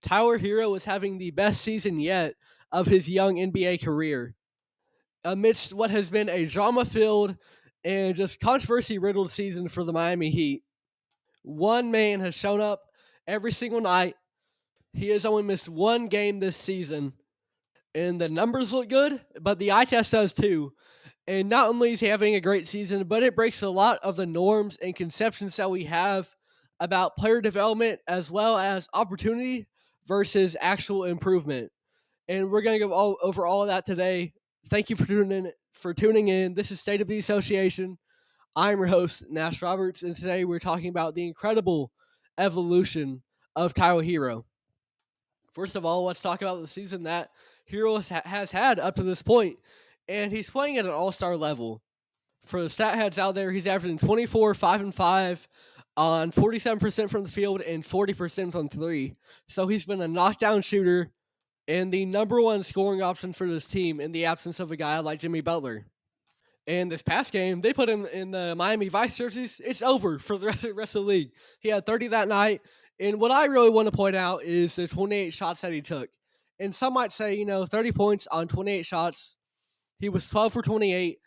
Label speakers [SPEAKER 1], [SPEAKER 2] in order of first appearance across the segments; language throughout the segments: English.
[SPEAKER 1] Tyler Herro is having the best season yet of his young NBA career. Amidst what has been a drama filled and just controversy riddled season for the Miami Heat, one man has shown up every single night. He has only missed one game this season, and the numbers look good, but the eye test does too. And not only is he having a great season, but it breaks a lot of the norms and conceptions that we have about player development as well as opportunity versus actual improvement. And we're going to go over all of that today. Thank you for tuning in. This is State of the Association. I'm your host, Nash Roberts, and today we're talking about the incredible evolution of Tyler Herro. First of all, let's talk about the season that Hero has had up to this point, and he's playing at an all-star level. For the stat heads out there, he's averaging 24, 5 and 5 on 47% from the field and 40% from three. So he's been a knockdown shooter and the number one scoring option for this team in the absence of a guy like Jimmy Butler. And this past game, they put him in the Miami Vice jerseys. It's over for the rest of the league. He had 30 that night. And what I really want to point out is the 28 shots that he took. And some might say, 30 points on 28 shots. He was 12 for 28.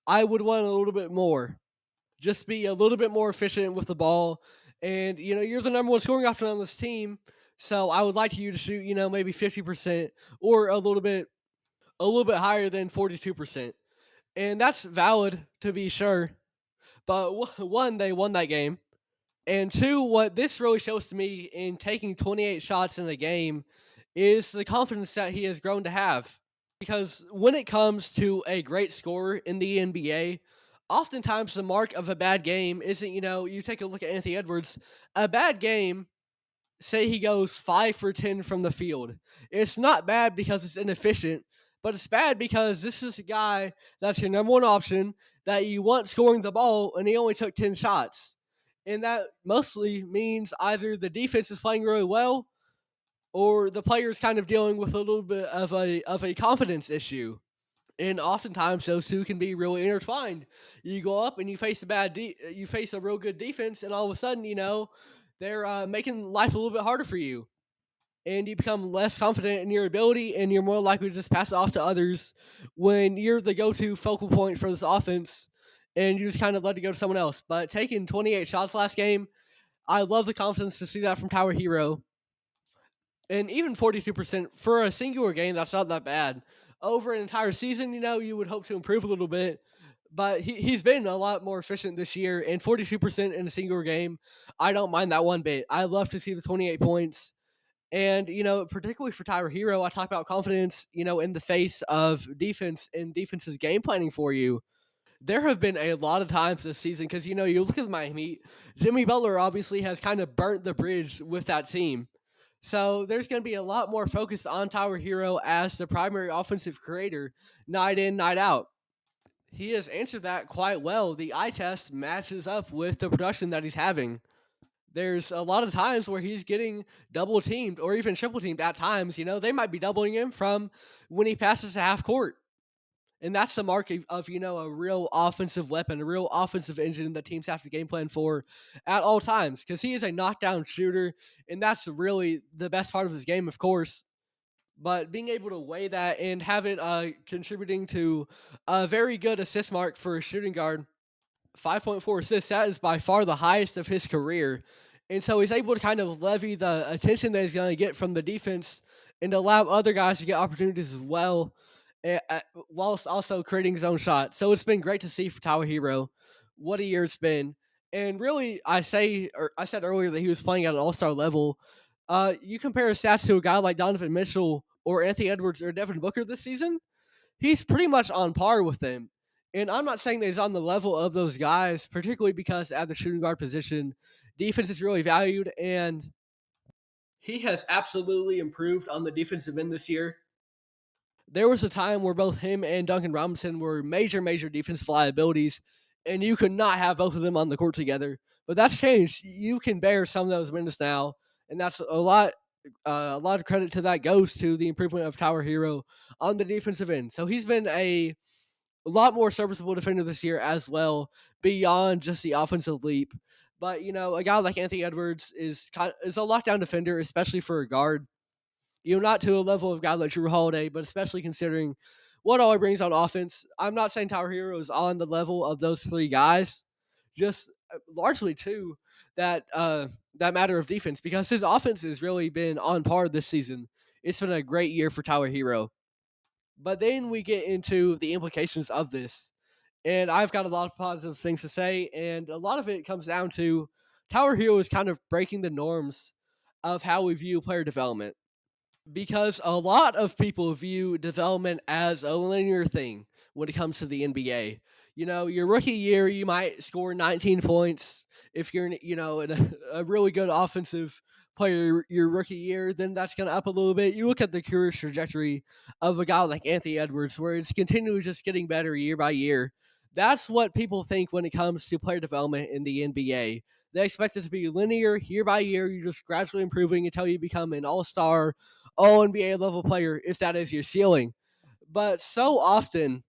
[SPEAKER 1] I would want a little bit more. Just be a little bit more efficient with the ball. And, you're the number one scoring option on this team. So I would like you to shoot, maybe 50% or a little bit higher than 42%. And that's valid to be sure. But one, they won that game. And two, what this really shows to me in taking 28 shots in a game is the confidence that he has grown to have. Because when it comes to a great scorer in the NBA, oftentimes the mark of a bad game isn't, you take a look at Anthony Edwards, a bad game, say he goes 5 for 10 from the field. It's not bad because it's inefficient, but it's bad because this is a guy that's your number one option that you want scoring the ball, and he only took 10 shots. And that mostly means either the defense is playing really well or the player's kind of dealing with a little bit of a confidence issue. And oftentimes those two can be really intertwined. You go up and you face you face a real good defense, and all of a sudden, they're making life a little bit harder for you, and you become less confident in your ability, and you're more likely to just pass it off to others when you're the go-to focal point for this offense, and you just kind of let it go to someone else. But taking 28 shots last game, I love the confidence to see that from Tower Hero. And even 42% for a singular game, that's not that bad. Over an entire season, you would hope to improve a little bit, but he's been a lot more efficient this year. And 42% in a singular game, I don't mind that one bit. I love to see the 28 points. And, particularly for Tyler Hero, I talk about confidence, in the face of defense and defense's game planning for you. There have been a lot of times this season because, you look at the Miami Heat, Jimmy Butler obviously has kind of burnt the bridge with that team. So there's going to be a lot more focus on Tyler Hero as the primary offensive creator night in, night out. He has answered that quite well. The eye test matches up with the production that he's having. There's a lot of times where he's getting double teamed or even triple teamed at times. They might be doubling him from when he passes to half court. And that's the mark of a real offensive weapon, a real offensive engine that teams have to game plan for at all times, because he is a knockdown shooter, and that's really the best part of his game, of course. But being able to weigh that and have it contributing to a very good assist mark for a shooting guard, 5.4 assists, that is by far the highest of his career. And so he's able to kind of levy the attention that he's going to get from the defense and allow other guys to get opportunities as well, whilst also creating his own shot. So it's been great to see for Tyler Hero. What a year it's been. And really, I said earlier that he was playing at an all-star level. You compare his stats to a guy like Donovan Mitchell or Anthony Edwards or Devin Booker this season, he's pretty much on par with them. And I'm not saying that he's on the level of those guys, particularly because at the shooting guard position, defense is really valued, and he has absolutely improved on the defensive end this year. There was a time where both him and Duncan Robinson were major, major defensive liabilities, and you could not have both of them on the court together. But that's changed. You can bear some of those minutes now, and that's a lot. A lot of credit to that goes to the improvement of Tower Hero on the defensive end. So he's been a lot more serviceable defender this year as well, beyond just the offensive leap. But a guy like Anthony Edwards is a lockdown defender, especially for a guard. Not to a level of a guy like Drew Holiday, but especially considering what all he brings on offense. I'm not saying Tyler Hero is on the level of those three guys, just largely too that matter of defense, because his offense has really been on par this season. It's been a great year for Tyler Hero. But then we get into the implications of this. And I've got a lot of positive things to say, and a lot of it comes down to Tyler Hero is kind of breaking the norms of how we view player development, because a lot of people view development as a linear thing when it comes to the NBA. Your rookie year, you might score 19 points. If you're, a really good offensive player your rookie year, then that's going to up a little bit. You look at the career trajectory of a guy like Anthony Edwards, where it's continually just getting better year by year. That's what people think when it comes to player development in the NBA. They expect it to be linear year by year. You're just gradually improving until you become an all-star, all NBA level player, if that is your ceiling. But so often,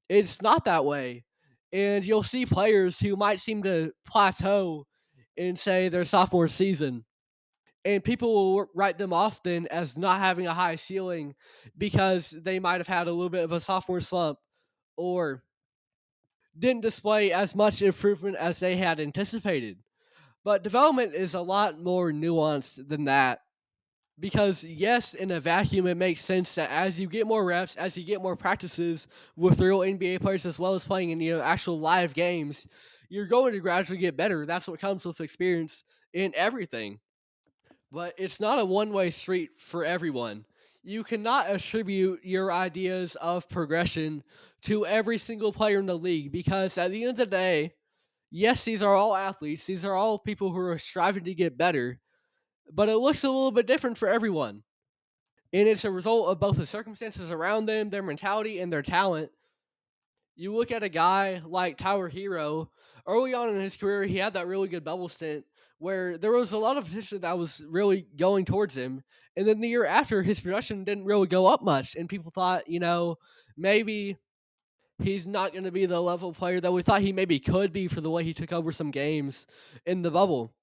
[SPEAKER 1] it's not that way. And you'll see players who might seem to plateau in, say, their sophomore season. And people will write them off then as not having a high ceiling because they might have had a little bit of a sophomore slump, or didn't display as much improvement as they had anticipated. But development is a lot more nuanced than that. Because yes, in a vacuum, it makes sense that as you get more reps, as you get more practices with real NBA players, as well as playing in actual live games, you're going to gradually get better. That's what comes with experience in everything. But it's not a one-way street for everyone. You cannot attribute your ideas of progression to every single player in the league, because at the end of the day, yes, these are all athletes. These are all people who are striving to get better, but it looks a little bit different for everyone. And it's a result of both the circumstances around them, their mentality, and their talent. You look at a guy like Tyler Hero, early on in his career, he had that really good bubble stint where there was a lot of attention that was really going towards him. And then the year after, his production didn't really go up much. And people thought, maybe he's not going to be the level player that we thought he maybe could be for the way he took over some games in the bubble.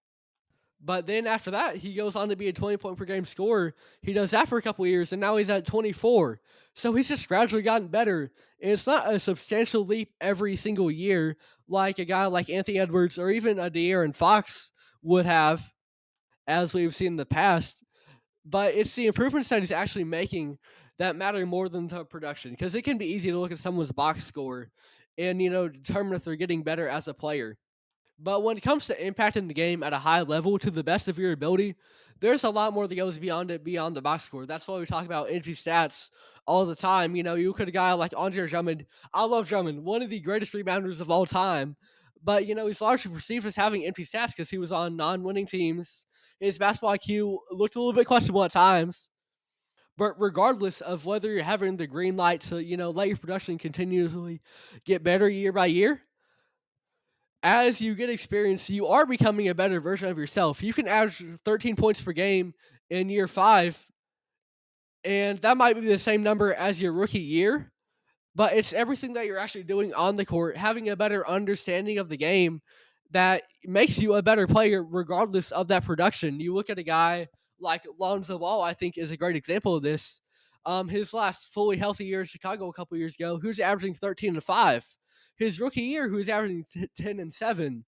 [SPEAKER 1] But then after that, he goes on to be a 20-point per game scorer. He does that for a couple of years, and now he's at 24. So he's just gradually gotten better. And it's not a substantial leap every single year like a guy like Anthony Edwards or even a De'Aaron Fox would have, as we've seen in the past. But it's the improvements that he's actually making that matter more than the production. Because it can be easy to look at someone's box score and, determine if they're getting better as a player. But when it comes to impacting the game at a high level to the best of your ability, there's a lot more that goes beyond it, beyond the box score. That's why we talk about entry stats all the time. You look at a guy like Andre Drummond. I love Drummond, one of the greatest rebounders of all time. But, he's largely perceived as having empty stats because he was on non winning teams. His basketball IQ looked a little bit questionable at times. But regardless of whether you're having the green light to, let your production continually get better year by year, as you get experience, you are becoming a better version of yourself. You can average 13 points per game in year 5, and that might be the same number as your rookie year, but it's everything that you're actually doing on the court, having a better understanding of the game that makes you a better player regardless of that production. You look at a guy like Lonzo Ball, I think is a great example of this. His last fully healthy year in Chicago a couple years ago, who's averaging 13 and 5. His rookie year, who's averaging 10 and 7.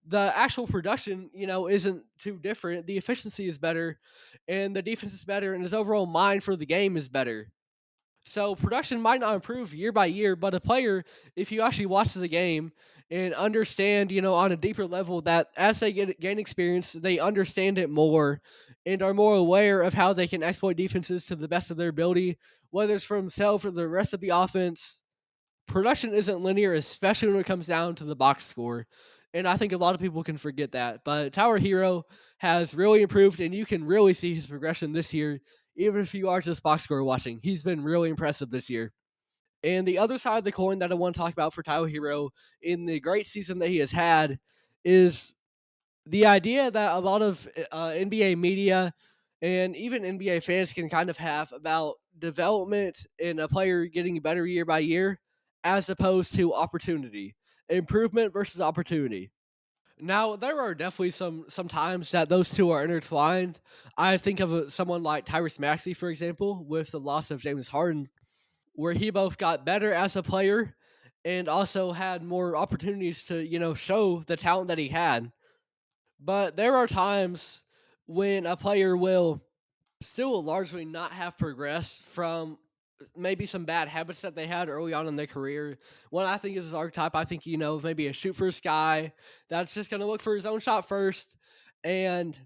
[SPEAKER 1] The actual production, isn't too different. The efficiency is better, and the defense is better, and his overall mind for the game is better. So production might not improve year by year, but a player, if you actually watch the game and understand, on a deeper level, that as they gain experience, they understand it more and are more aware of how they can exploit defenses to the best of their ability, whether it's for himself or the rest of the offense. Production isn't linear, especially when it comes down to the box score. And I think a lot of people can forget that. But Tower Hero has really improved, and you can really see his progression this year, even if you are just box score watching. He's been really impressive this year. And the other side of the coin that I want to talk about for Tower Hero in the great season that he has had is the idea that a lot of NBA media and even NBA fans can kind of have about development and a player getting better year by year, as opposed to opportunity, improvement versus opportunity. Now, there are definitely some times that those two are intertwined. I think of someone like Tyrese Maxey, for example, with the loss of James Harden, where he both got better as a player and also had more opportunities to, show the talent that he had. But there are times when a player will still largely not have progressed from maybe some bad habits that they had early on in their career. One I think is his archetype. I think, maybe a shoot first guy that's just going to look for his own shot first, and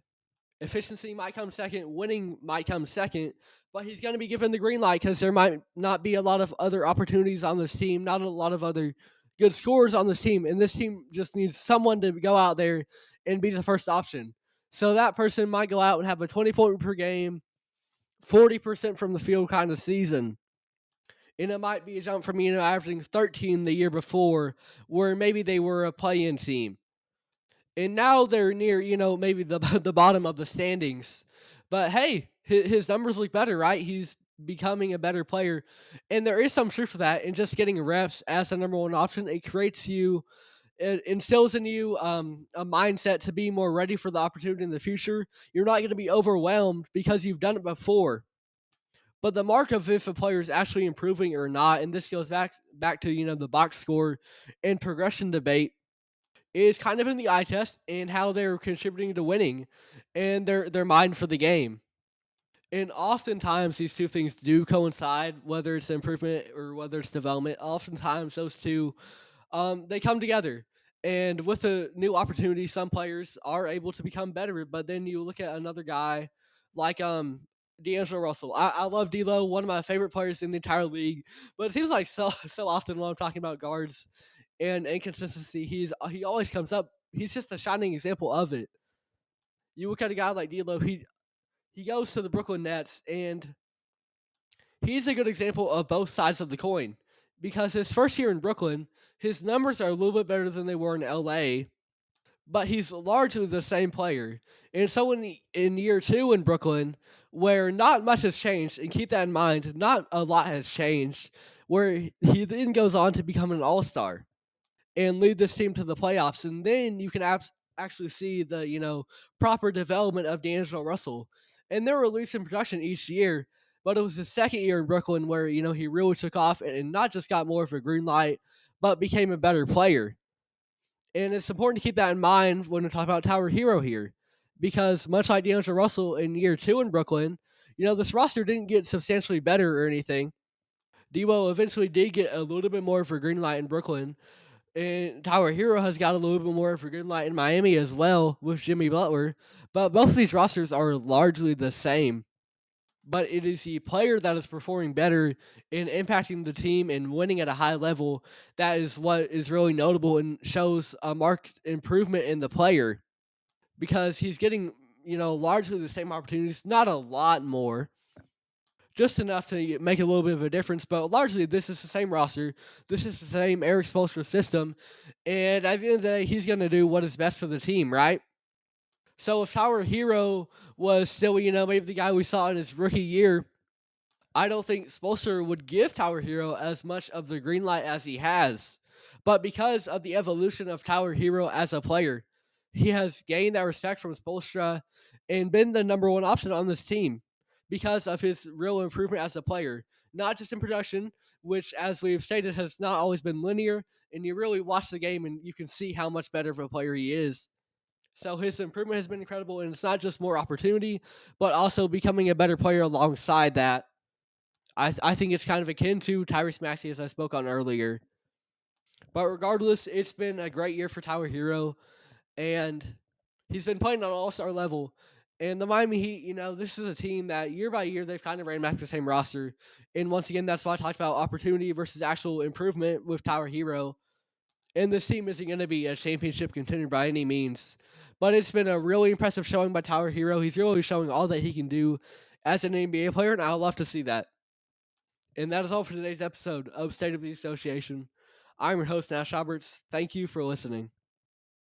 [SPEAKER 1] efficiency might come second, winning might come second, but he's going to be given the green light because there might not be a lot of other opportunities on this team, not a lot of other good scorers on this team. And this team just needs someone to go out there and be the first option. So that person might go out and have a 20-point per game, 40% from the field kind of season. And it might be a jump from, averaging 13 the year before, where maybe they were a play-in team. And now they're near, maybe the the bottom of the standings. But hey, his numbers look better, right? He's becoming a better player, and there is some truth to that. And just getting reps as the number one option, it creates you, it instills in you a mindset to be more ready for the opportunity in the future. You're not going to be overwhelmed because you've done it before. But the mark of if a player is actually improving or not, and this goes back to the box score and progression debate, is kind of in the eye test and how they're contributing to winning and their mind for the game. And oftentimes these two things do coincide, whether it's improvement or whether it's development. Oftentimes those two they come together. And with a new opportunity, some players are able to become better. But then you look at another guy like D'Angelo Russell. I love D'Lo, one of my favorite players in the entire league. But it seems like so often when I'm talking about guards and inconsistency, he always comes up. He's just a shining example of it. You look at a guy like D'Lo, he goes to the Brooklyn Nets, and he's a good example of both sides of the coin. Because his first year in Brooklyn, his numbers are a little bit better than they were in LA, but he's largely the same player. And so in year two in Brooklyn, where not much has changed, and keep that in mind, not a lot has changed, where he then goes on to become an all star and lead this team to the playoffs. And then you can actually see the proper development of D'Angelo Russell. And there were leaps in production each year, but it was his second year in Brooklyn where he really took off and not just got more of a green light, but became a better player. And it's important to keep that in mind when we talk about Tower Hero here, because much like D'Angelo Russell in year two in Brooklyn, this roster didn't get substantially better or anything. Debo eventually did get a little bit more of a green light in Brooklyn, and Tyler Hero has got a little bit more of a good light in Miami as well with Jimmy Butler. But both of these rosters are largely the same. But it is the player that is performing better and impacting the team and winning at a high level that is what is really notable and shows a marked improvement in the player, because he's getting, largely the same opportunities, not a lot more, just enough to make a little bit of a difference. But largely, this is the same roster. This is the same Eric Spoelstra system. And at the end of the day, he's going to do what is best for the team, right? So if our hero was still, maybe the guy we saw in his rookie year, I don't think Spoelstra would give Tower Hero as much of the green light as he has. But because of the evolution of Tower Hero as a player, he has gained that respect from Spoelstra and been the number one option on this team because of his real improvement as a player. Not just in production, which, as we've stated, has not always been linear, and you really watch the game and you can see how much better of a player he is. So his improvement has been incredible, and it's not just more opportunity, but also becoming a better player alongside that. I think it's kind of akin to Tyrese Maxey, as I spoke on earlier. But regardless, it's been a great year for Tyler Hero, and he's been playing on an all-star level. And the Miami Heat, this is a team that year by year they've kind of ran back the same roster. And once again, that's why I talked about opportunity versus actual improvement with Tyler Hero. And this team isn't going to be a championship contender by any means. But it's been a really impressive showing by Tyler Hero. He's really showing all that he can do as an NBA player, and I love to see that. And that is all for today's episode of State of the Association. I'm your host, Nash Roberts. Thank you for listening.